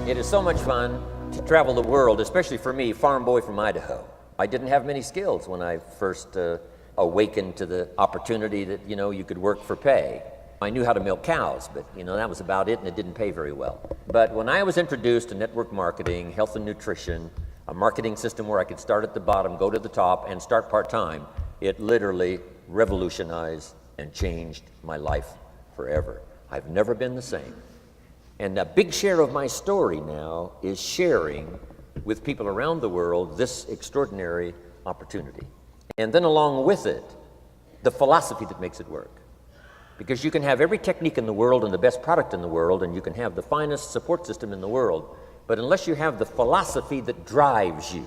It is so much fun to travel the world, especially for me, farm boy from Idaho. I didn't have many skills when I first awakened to the opportunity that, you could work for pay. I knew how to milk cows, but, that was about it, and it didn't pay very well. But when I was introduced to network marketing, health and nutrition, a marketing system where I could start at the bottom, go to the top, and start part-time, it literally revolutionized and changed my life forever. I've never been the same. And a big share of my story now is sharing with people around the world this extraordinary opportunity. And then along with it, the philosophy that makes it work. Because you can have every technique in the world and the best product in the world, and you can have the finest support system in the world, but unless you have the philosophy that drives you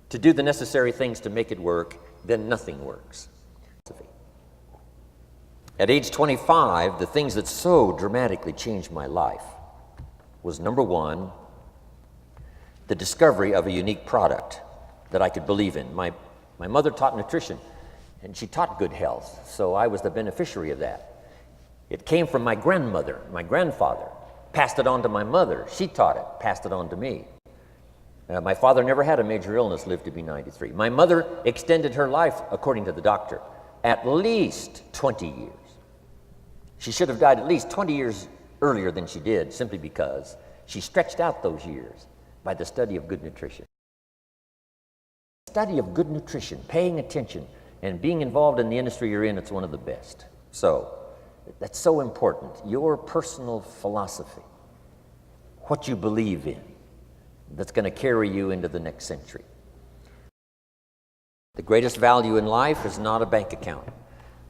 to do the necessary things to make it work, then nothing works. At age 25, the things that so dramatically changed my life was, number one, the discovery of a unique product that I could believe in. My mother taught nutrition, and she taught good health, so I was the beneficiary of that. It came from my grandmother, my grandfather, passed it on to my mother. She taught it, passed it on to me. My father never had a major illness, lived to be 93. My mother extended her life, according to the doctor, at least 20 years. She should have died at least 20 years earlier than she did, simply because she stretched out those years by the study of good nutrition. Study of good nutrition, paying attention, and being involved in the industry you're in, it's one of the best. So, that's so important. Your personal philosophy, what you believe in, that's going to carry you into the next century. The greatest value in life is not a bank account.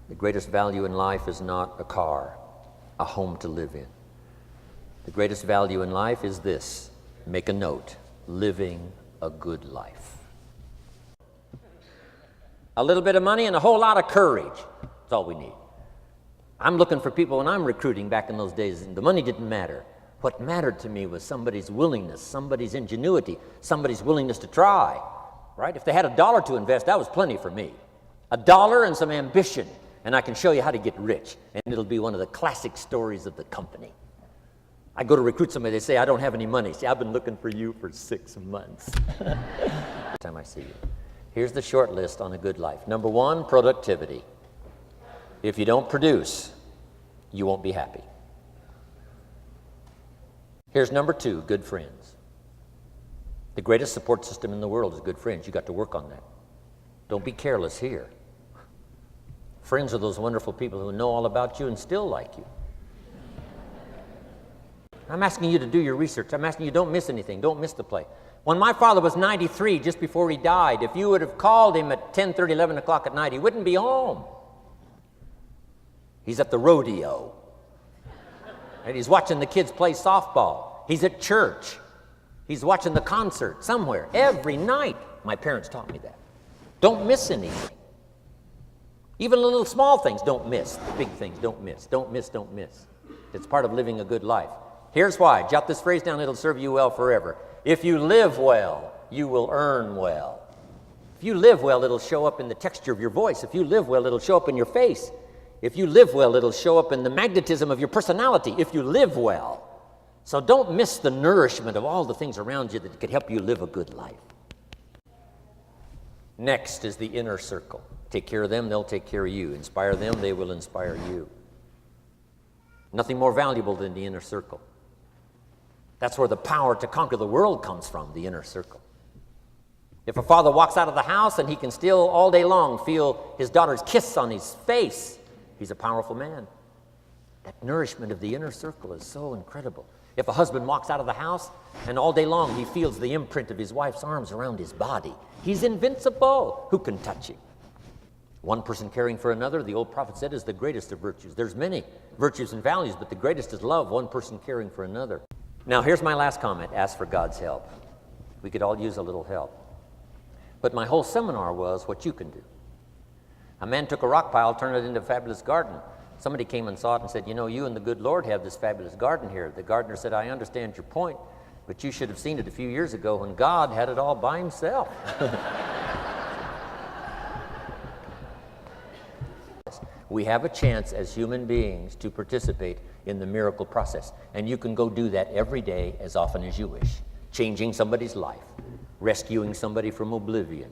The greatest value in life is not a car, a home to live in. The greatest value in life is this. Make a note. Living a good life. A little bit of money and a whole lot of courage. That's all we need. I'm looking for people when I'm recruiting back in those days, and the money didn't matter. What mattered to me was somebody's willingness, somebody's ingenuity, somebody's willingness to try, right? If they had $1 to invest, that was plenty for me. $1 and some ambition, and I can show you how to get rich, and it'll be one of the classic stories of the company. I go to recruit somebody, they say, I don't have any money. See, I've been looking for you for 6 months. Every time I see you. Here's the short list on a good life. Number one, productivity. If you don't produce, you won't be happy. Here's number two, good friends. The greatest support system in the world is good friends. You got to work on that. Don't be careless here. Friends are those wonderful people who know all about you and still like you. I'm asking you to do your research. I'm asking you, don't miss anything. Don't miss the play. When my father was 93, just before he died, if you would have called him at 10:30, 11 o'clock at night, he wouldn't be home. He's at the rodeo. And he's watching the kids play softball. He's at church. He's watching the concert somewhere every night. My parents taught me that. Don't miss anything. Even the little small things, don't miss. The big things, don't miss. Don't miss, don't miss. It's part of living a good life. Here's why. Jot this phrase down. It'll serve you well forever. If you live well, you will earn well. If you live well, it'll show up in the texture of your voice. If you live well, it'll show up in your face. If you live well, it'll show up in the magnetism of your personality. If you live well. So don't miss the nourishment of all the things around you that could help you live a good life. Next is the inner circle. Take care of them, they'll take care of you. Inspire them, they will inspire you. Nothing more valuable than the inner circle. That's where the power to conquer the world comes from, the inner circle. If a father walks out of the house and he can still all day long feel his daughter's kiss on his face, he's a powerful man. That nourishment of the inner circle is so incredible. If a husband walks out of the house and all day long he feels the imprint of his wife's arms around his body, he's invincible. Who can touch him? One person caring for another, the old prophet said, is the greatest of virtues. There's many virtues and values, but the greatest is love, one person caring for another. Now, here's my last comment. Ask for God's help. We could all use a little help. But my whole seminar was what you can do. A man took a rock pile, turned it into a fabulous garden. Somebody came and saw it and said, you and the good Lord have this fabulous garden here. The gardener said, I understand your point, but you should have seen it a few years ago when God had it all by himself. We have a chance as human beings to participate in the miracle process. And you can go do that every day as often as you wish. Changing somebody's life, rescuing somebody from oblivion,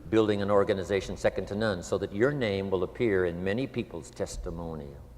building an organization second to none so that your name will appear in many people's testimonials.